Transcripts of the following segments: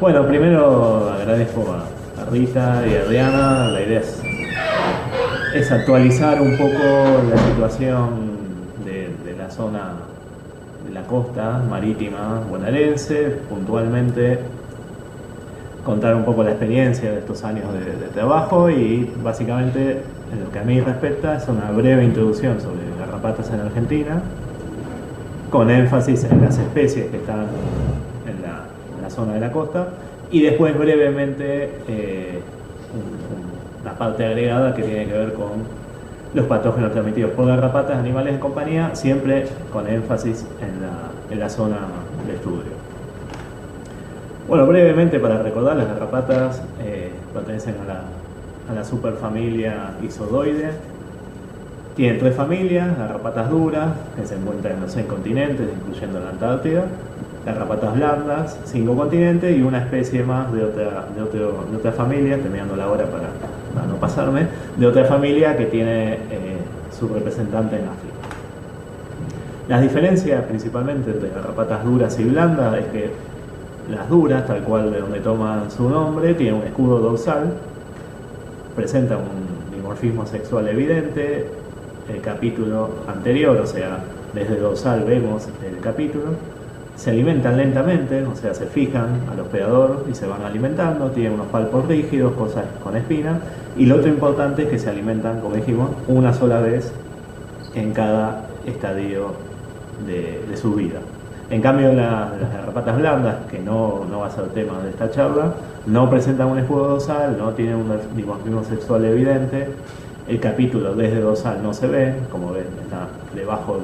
Bueno, primero agradezco a Rita y a Diana. La idea es actualizar un poco la situación de la zona de la costa marítima bonaerense, puntualmente contar un poco la experiencia de estos años de trabajo y básicamente en lo que a mí respecta es una breve introducción sobre garrapatas en Argentina, con énfasis en las especies que están en la zona de la costa y después brevemente una parte agregada que tiene que ver con los patógenos transmitidos por garrapatas, animales de compañía, siempre con énfasis en la zona de estudio. Bueno, brevemente para recordar, las garrapatas pertenecen a la superfamilia Isodoide. Tienen tres familias: garrapatas duras, que se encuentran en los 6 continentes, incluyendo la Antártida; garrapatas blandas, 5 continentes; y una especie más de otra familia, terminando la hora para no pasarme, de otra familia que tiene su representante en África. Las diferencias principalmente entre garrapatas duras y blandas es que las duras, tal cual de donde toman su nombre, tienen un escudo dorsal, presentan un dimorfismo sexual evidente. El capítulo anterior, o sea, desde dorsal vemos el capítulo. Se alimentan lentamente, o sea, se fijan al hospedador y se van alimentando. Tienen unos palpos rígidos, cosas con espinas. Y lo otro importante es que se alimentan, como dijimos, una sola vez en cada estadio de su vida. En cambio, las garrapatas blandas, que no va a ser tema de esta charla, no presentan un escudo dorsal, no tienen un dimorfismo sexual evidente. El capítulo desde dorsal no se ve, como ven, está debajo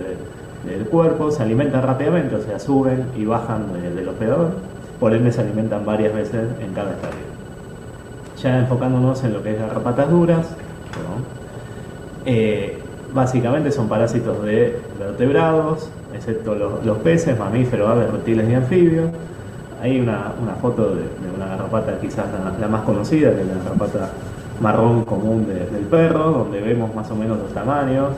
del cuerpo. Se alimentan rápidamente, o sea, suben y bajan del hospedador. Por ende, se alimentan varias veces en cada estadio. Ya enfocándonos en lo que es garrapatas duras, básicamente son parásitos de vertebrados, excepto los peces, mamíferos, aves, reptiles y anfibios. Hay una foto de una garrapata, quizás la más conocida, que es la garrapata marrón común del perro, donde vemos más o menos los tamaños,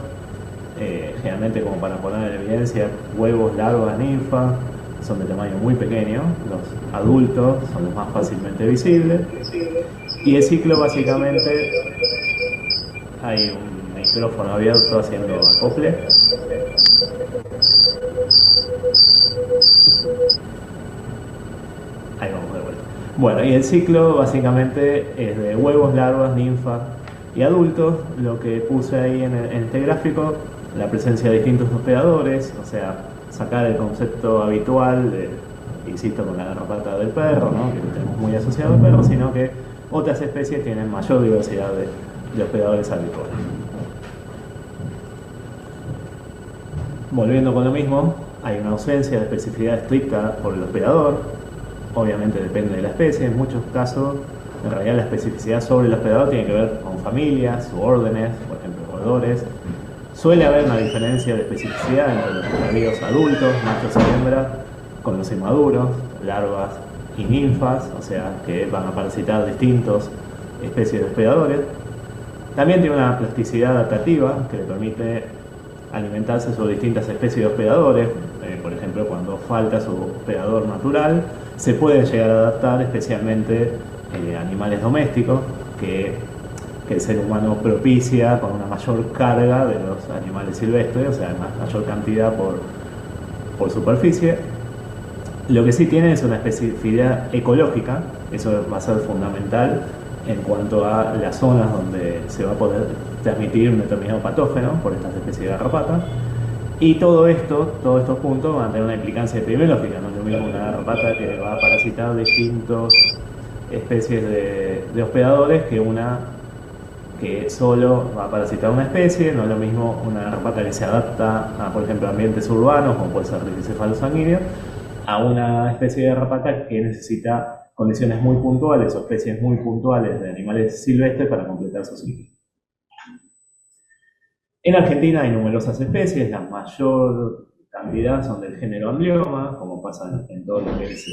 generalmente como para poner en evidencia: huevos, larvas, ninfa, son de tamaño muy pequeño; los adultos son los más fácilmente visibles. Y el ciclo básicamente, hay un micrófono abierto haciendo acople. Ahí vamos de vuelta. Bueno, y el ciclo básicamente es de huevos, larvas, ninfa y adultos. Lo que puse ahí en este gráfico, la presencia de distintos hospedadores, o sea, sacar el concepto habitual de, insisto, con la garrapata del perro, ¿no?, que lo tenemos muy asociado al perro, sino que otras especies tienen mayor diversidad de hospedadores habituales. Volviendo con lo mismo, hay una ausencia de especificidad estricta por el hospedador. Obviamente depende de la especie. En muchos casos, en realidad, la especificidad sobre el hospedador tiene que ver con familias, subórdenes, por ejemplo, roedores. Suele haber una diferencia de especificidad entre los estadios adultos, machos y hembras, con los inmaduros, larvas y ninfas, o sea, que van a parasitar distintas especies de hospedadores. También tiene una plasticidad adaptativa que le permite alimentarse sobre distintas especies de hospedadores. Por ejemplo, cuando falta su hospedador natural, se pueden llegar a adaptar, especialmente animales domésticos que el ser humano propicia con una mayor carga de los animales silvestres, o sea, mayor cantidad por superficie. Lo que sí tiene es una especificidad ecológica. Eso va a ser fundamental en cuanto a las zonas donde se va a poder transmitir un determinado patógeno por estas especies de garrapata. Y todos estos puntos van a tener una implicancia epidemiológica. No es lo mismo una garrapata que va a parasitar distintas especies de hospedadores que una que solo va a parasitar una especie. No es lo mismo una garrapata que se adapta a, por ejemplo, ambientes urbanos, como puede ser el ricicefalo sanguíneo, a una especie de garrapata que necesita condiciones muy puntuales o especies muy puntuales de animales silvestres para completar su ciclo. En Argentina hay numerosas especies. La mayor cantidad son del género Andlioma, como pasa en todo lo que es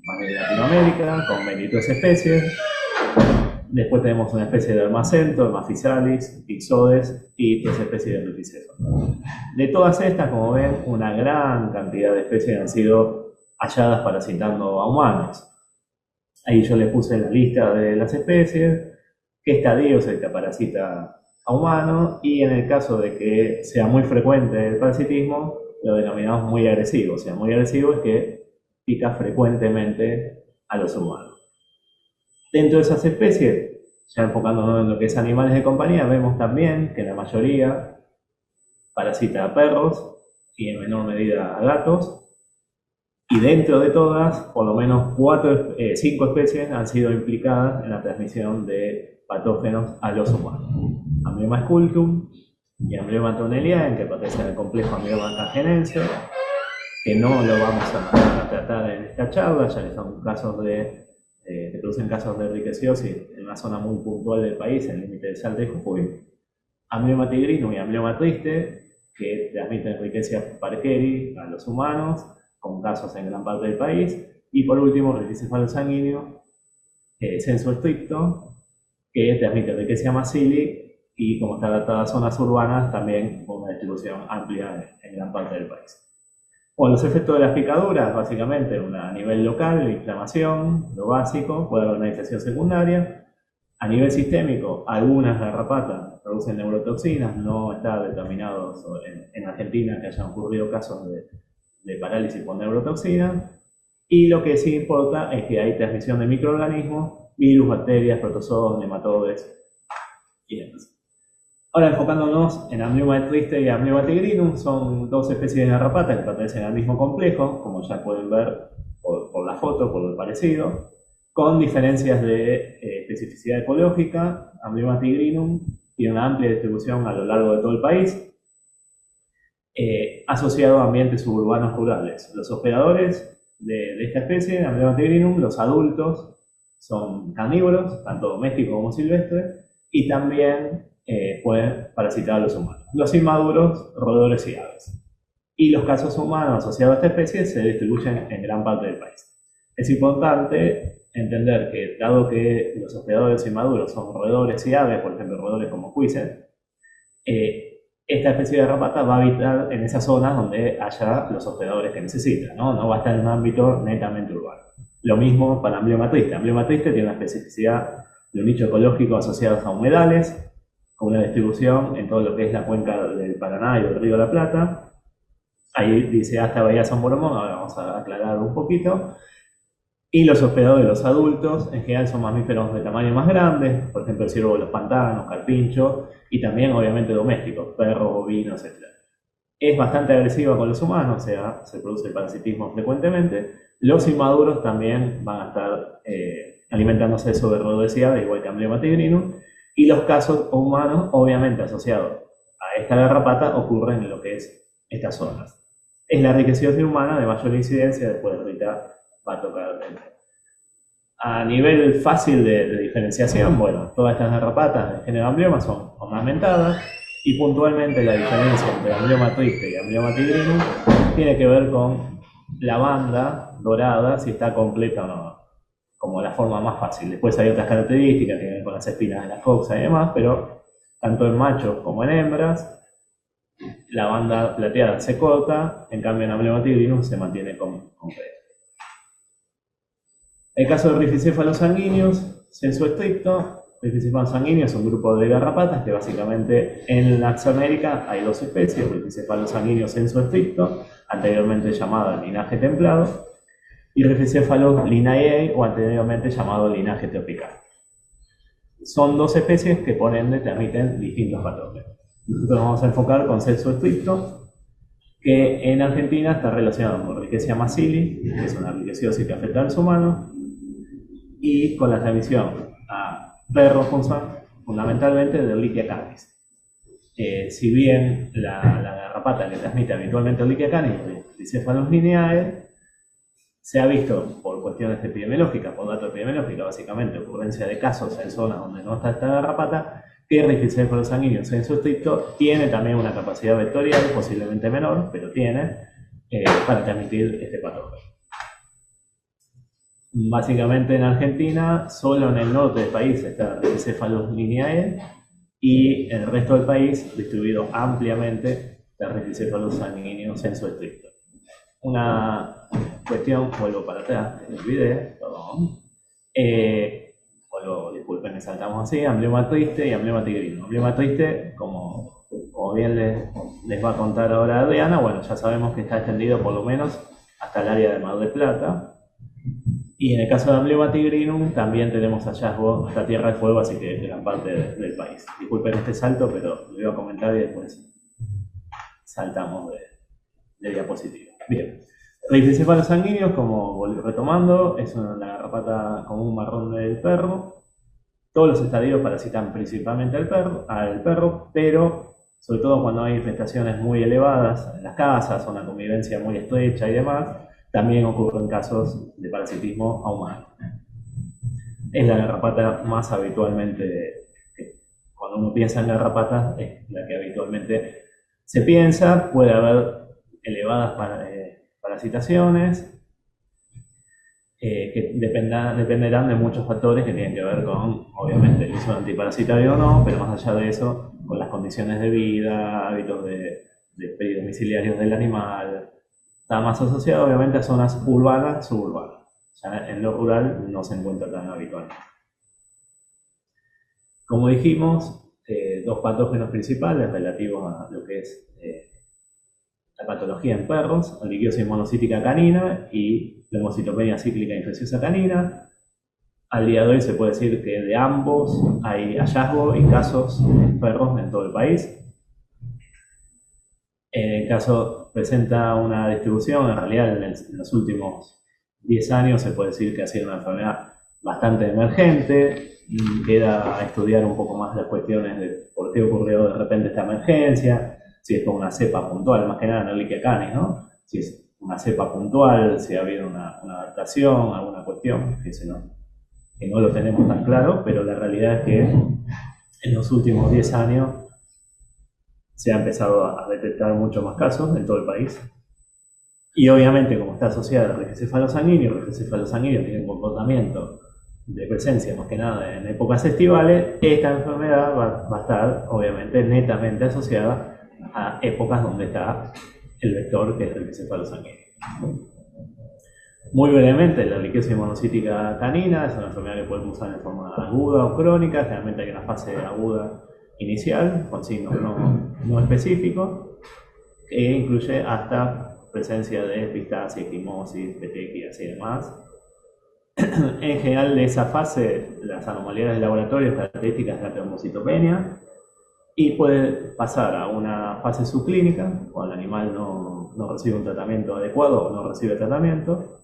más de Latinoamérica, con 23 especies. Después tenemos una especie de Dermacento, Hermaphysalis, Ixodes y 3 especies de Ruticéfalo. De todas estas, como ven, una gran cantidad de especies han sido halladas parasitando a humanos. Ahí yo les puse la lista de las especies, qué estadio es el que parasita a humanos, y en el caso de que sea muy frecuente el parasitismo, lo denominamos muy agresivo. O sea, muy agresivo es que pica frecuentemente a los humanos. Dentro de esas especies, ya enfocándonos en lo que es animales de compañía, vemos también que la mayoría parasita a perros y en menor medida a gatos. Y dentro de todas, por lo menos 5 especies han sido implicadas en la transmisión de patógenos a los humanos. Amblyomma sculptum y Amblyomma thornelliae, que pertenecen al complejo Amblyomma cargenense, que no lo vamos a tratar en esta charla, ya que son casos que producen casos de riqueciosis en una zona muy puntual del país, en el límite de Salta y Jujuy. Amblyomma tigrinum y Amblyomma triste, que transmiten Rickettsia parkeri a los humanos, con casos en gran parte del país. Y por último, Rickettsia sanguíneo, censo estricto, que transmite Rickettsia massili y, como está adaptada a zonas urbanas, también con una distribución amplia en gran parte del país. Bueno, los efectos de las picaduras, básicamente, a nivel local, inflamación, lo básico, puede haber una infección secundaria. A nivel sistémico, algunas garrapatas producen neurotoxinas, no está determinado en Argentina que hayan ocurrido casos de parálisis por neurotoxinas. Y lo que sí importa es que hay transmisión de microorganismos, virus, bacterias, protozoos, nematodes y demás. Ahora, enfocándonos en Amblyomma triste y Amblyomma tigrinum, son dos especies de garrapata que pertenecen al mismo complejo, como ya pueden ver por la foto, por lo parecido, con diferencias de especificidad ecológica. Amblyomma tigrinum tiene una amplia distribución a lo largo de todo el país, asociado a ambientes suburbanos rurales. Los hospedadores de esta especie, Amblyomma tigrinum, los adultos, son carnívoros, tanto domésticos como silvestres, y también pueden parasitar a los humanos. Los inmaduros, roedores y aves. Y los casos humanos asociados a esta especie se distribuyen en gran parte del país. Es importante entender que, dado que los hospedadores inmaduros son roedores y aves, por ejemplo, roedores como cuises, esta especie de garrapata va a habitar en esas zonas donde haya los hospedadores que necesita, ¿no? Va a estar en un ámbito netamente urbano. Lo mismo para Amblyomma triste. Amblyomma triste tiene una especificidad de un nicho ecológico asociado a humedales, con una distribución en todo lo que es la cuenca del Paraná y del Río de la Plata. Ahí dice hasta Bahía San Boromón, ahora vamos a aclarar un poquito. Y los hospedadores de los adultos, en general, son mamíferos de tamaño más grande, por ejemplo, el ciervo de los pantanos, carpincho, y también, obviamente, domésticos, perros, bovinos, etc. Es bastante agresiva con los humanos, o sea, se produce parasitismo frecuentemente. Los inmaduros también van a estar alimentándose sobre roedores y aves, igual que Amblyomma tigrinum, y los casos humanos, obviamente asociados a esta garrapata, ocurren en lo que es estas zonas. Es la riqueciosis humana de mayor incidencia, después ahorita va a tocar el tema. A nivel fácil de diferenciación, bueno, todas estas garrapatas de género Amblyomma son ornamentadas, y puntualmente la diferencia entre Amblyomma triste y Amblyomma tigrinum tiene que ver con la banda dorada, si está completa o no, como la forma más fácil. Después hay otras características que tienen que ver con las espinas de la coxa y demás, pero tanto en machos como en hembras, la banda plateada se corta, en cambio en Amblyomma tigrinum se mantiene completa. El caso de rifocéfalos sanguíneos, censo estricto. Rifocéfalos sanguíneos es un grupo de garrapatas que básicamente en América hay dos especies, rifocéfalos sanguíneos censo estricto, anteriormente llamada linaje templado, y Rifocéfalos linaeae, o anteriormente llamado linaje tropical. Son dos especies que por ende transmiten distintos patógenos. Nosotros nos vamos a enfocar con censo estricto, que en Argentina está relacionado con Rickettsia massili, que es una riqueciosis que afecta a los humanos, y con la transmisión a perros fundamentalmente de Ehrlichia canis. Si bien la garrapata que transmite habitualmente Ehrlichia canis, Rifocéfalos linaeae, se ha visto por cuestiones epidemiológicas, por datos epidemiológicos, básicamente ocurrencia de casos en zonas donde no está esta garrapata, que Rifocéfalos sanguíneos censo estricto tiene también una capacidad vectorial, posiblemente menor, pero tiene, para transmitir este patógeno. Básicamente en Argentina, solo en el norte del país está Rifocéfalos linaeae, y en el resto del país distribuido ampliamente la Rifocéfalos sanguíneos censo estricto. Una cuestión, vuelvo para atrás, en el video, perdón. Disculpen, saltamos así, emblema triste y emblema tigrino. Emblema triste, como bien les va a contar ahora Adriana, bueno, ya sabemos que está extendido por lo menos hasta el área de Mar del Plata. Y en el caso de emblema tigrinum también tenemos hallazgos hasta Tierra del Fuego, así que gran parte del país. Disculpen este salto, pero lo iba a comentar y después saltamos de diapositiva. Bien. Rickecephalos sanguíneos, como retomando, es una garrapata común marrón del perro. Todos los estadios parasitan principalmente al perro, pero sobre todo cuando hay infestaciones muy elevadas en las casas, una convivencia muy estrecha y demás, también ocurren casos de parasitismo a humanos. Es la garrapata más habitualmente, cuando uno piensa en garrapatas, es la que habitualmente se piensa. Puede haber elevadas parasitaciones que dependerán de muchos factores que tienen que ver con, obviamente, el uso antiparasitario o no, pero más allá de eso, con las condiciones de vida, hábitos de peridomiciliarios del animal. Está más asociado, obviamente, a zonas urbanas, suburbanas. Ya en lo rural no se encuentra tan habitualmente. Como dijimos, dos patógenos principales relativos a lo que es la patología en perros, liquiosis monocítica canina y leucocitopenia cíclica infecciosa canina. Al día de hoy se puede decir que de ambos hay hallazgos y casos en perros en todo el país. En el caso presenta una distribución, en realidad en los últimos 10 años se puede decir que ha sido una enfermedad bastante emergente. Queda a estudiar un poco más las cuestiones de por qué ocurrió de repente esta emergencia, si es con una cepa puntual, más que nada en Ehrlichia canis, ¿no? Si es una cepa puntual, si ha habido una adaptación, alguna cuestión, que no lo tenemos tan claro, pero la realidad es que en los últimos 10 años se ha empezado a detectar muchos más casos en todo el país. Y obviamente, como está asociada al rickecephalos sanguíneo, el rickecephalos sanguíneo tiene un comportamiento de presencia más que nada en épocas estivales, esta enfermedad va a estar obviamente netamente asociada a épocas donde está el vector que es el rickecephalos sanguíneo. Muy brevemente, la liquiosis monocítica canina es una enfermedad que podemos usar en forma aguda o crónica. Generalmente hay una fase aguda inicial con signos no específicos, que incluye hasta presencia de epistasia, equimosis, petequias y demás. En general, de esa fase, las anomalías del laboratorio características de la trombocitopenia, y puede pasar a una fase subclínica, cuando el animal no recibe un tratamiento adecuado o no recibe tratamiento.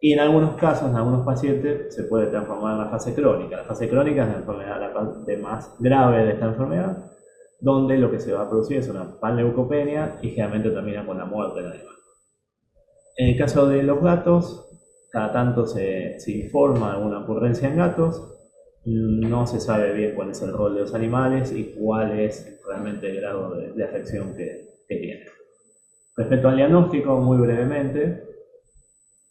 Y en algunos casos, en algunos pacientes, se puede transformar en la fase crónica. La fase crónica es la parte más grave de esta enfermedad, donde lo que se va a producir es una panleucopenia y generalmente termina con la muerte del animal. En el caso de los gatos, cada tanto se informa alguna ocurrencia en gatos. No se sabe bien cuál es el rol de los animales y cuál es realmente el grado de afección que tiene. Respecto al diagnóstico, muy brevemente,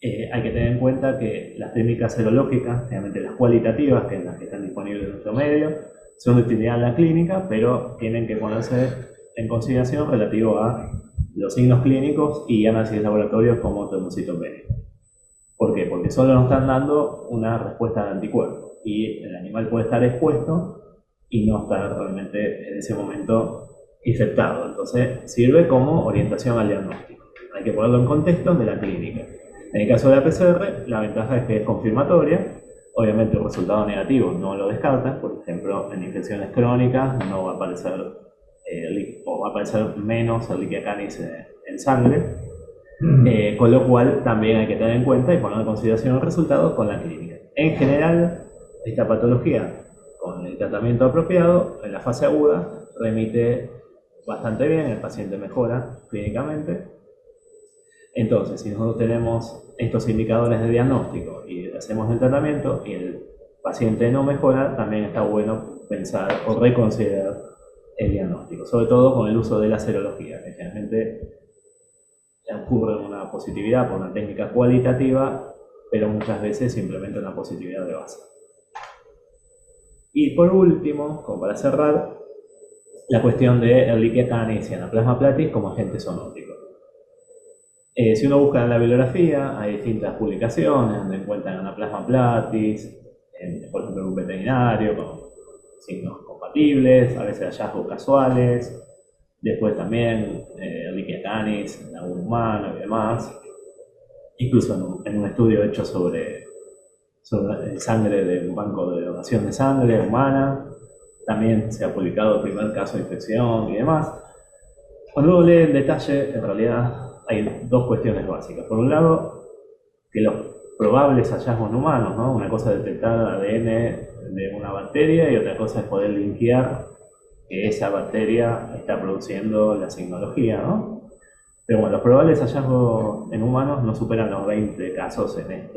hay que tener en cuenta que las técnicas serológicas, generalmente las cualitativas, que son las que están disponibles en nuestro medio, son de utilidad en la clínica, pero tienen que ponerse en consideración relativo a los signos clínicos y análisis de laboratorio como trombocitopenia. ¿Por qué? Porque solo nos están dando una respuesta de anticuerpos y el animal puede estar expuesto y no estar realmente en ese momento infectado. Entonces sirve como orientación al diagnóstico. Hay que ponerlo en contexto de la clínica. En el caso de la PCR, la ventaja es que es confirmatoria. Obviamente un resultado negativo no lo descarta. Por ejemplo, en infecciones crónicas no va a aparecer o va a aparecer menos Ehrlichia canis en sangre. Con lo cual también hay que tener en cuenta y poner en consideración el resultado con la clínica. En general, esta patología con el tratamiento apropiado en la fase aguda remite bastante bien, el paciente mejora clínicamente. Entonces, si nosotros tenemos estos indicadores de diagnóstico y hacemos el tratamiento y el paciente no mejora, también está bueno pensar o reconsiderar el diagnóstico, sobre todo con el uso de la serología, que generalmente ocurre una positividad por una técnica cualitativa, pero muchas veces simplemente una positividad de base. Y por último, como para cerrar, la cuestión de Ehrlichia canis y Anaplasma platis como agente zoonótico. Si uno busca en la bibliografía, hay distintas publicaciones donde encuentran Anaplasma platis, por ejemplo, en un veterinario con signos compatibles, a veces hallazgos casuales, después también Ehrlichia canis en algún humano y demás, incluso en un estudio hecho sobre sangre de un banco de donación de sangre humana, también se ha publicado el primer caso de infección y demás. Cuando uno lee en detalle, en realidad hay dos cuestiones básicas. Por un lado, que los probables hallazgos humanos, ¿no? Una cosa es detectar ADN de una bacteria y otra cosa es poder linkear que esa bacteria está produciendo la signología, ¿no? Pero bueno, los probables hallazgos en humanos no superan los 20 casos en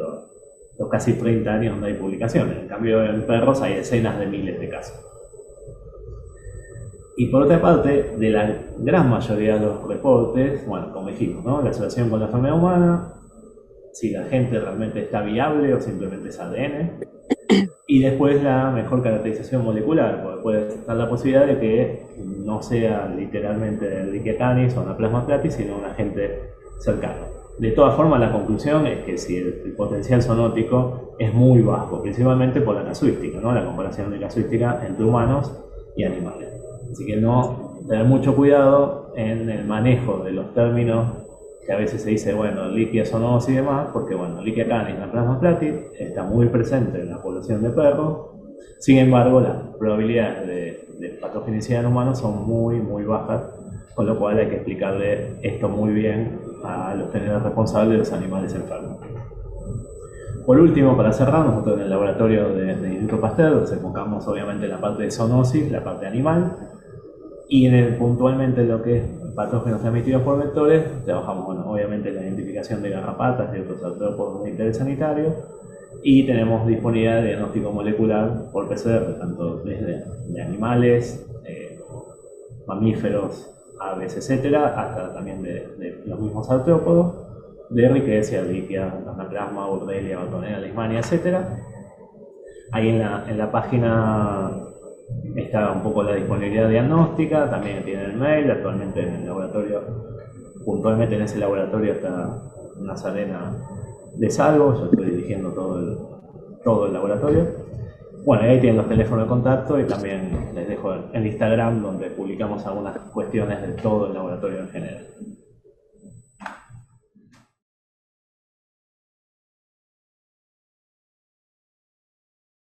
los casi 30 años donde hay publicaciones. En cambio, en perros hay decenas de miles de casos. Y por otra parte, de la gran mayoría de los reportes, bueno, como dijimos, ¿no? La asociación con la enfermedad humana, si la gente realmente está viable o simplemente es ADN, y después la mejor caracterización molecular, porque puede estar la posibilidad de que no sea literalmente el Ehrlichia canis o Anaplasma platis, sino un agente cercano. De todas formas, la conclusión es que si el potencial zoonótico es muy bajo, principalmente por la casuística, ¿no? La comparación de casuística entre humanos y animales. Así que tener mucho cuidado en el manejo de los términos que a veces se dice, bueno, Ehrlichia zoonosis y demás, porque bueno, Ehrlichia canis, Anaplasma platis, está muy presente en la población de perros. Sin embargo, las probabilidades de patogenicidad en humanos son muy, muy bajas, con lo cual hay que explicarle esto muy bien a los tenedores responsables de los animales enfermos. Por último, para cerrar, nosotros en el laboratorio de Instituto Pasteur nos enfocamos obviamente en la parte de zoonosis, la parte animal, y puntualmente lo que es patógenos transmitidos por vectores, trabajamos obviamente en la identificación de garrapatas y otros artrópodos de interés sanitario, y tenemos disponibilidad de diagnóstico molecular por PCR, tanto desde de animales, mamíferos, aves, etcétera, hasta también de los mismos artrópodos, de Ricketts, Ehrlichia, Anaplasma, Borrelia, Bartonella, Leishmania, etcétera. Ahí en la página está un poco la disponibilidad diagnóstica, también tienen el mail, actualmente en el laboratorio, puntualmente en ese laboratorio está Nazarena de Salvo, yo estoy dirigiendo todo el laboratorio. Bueno, ahí tienen los teléfonos de contacto y también les dejo el Instagram donde publicamos algunas cuestiones de todo el laboratorio en general.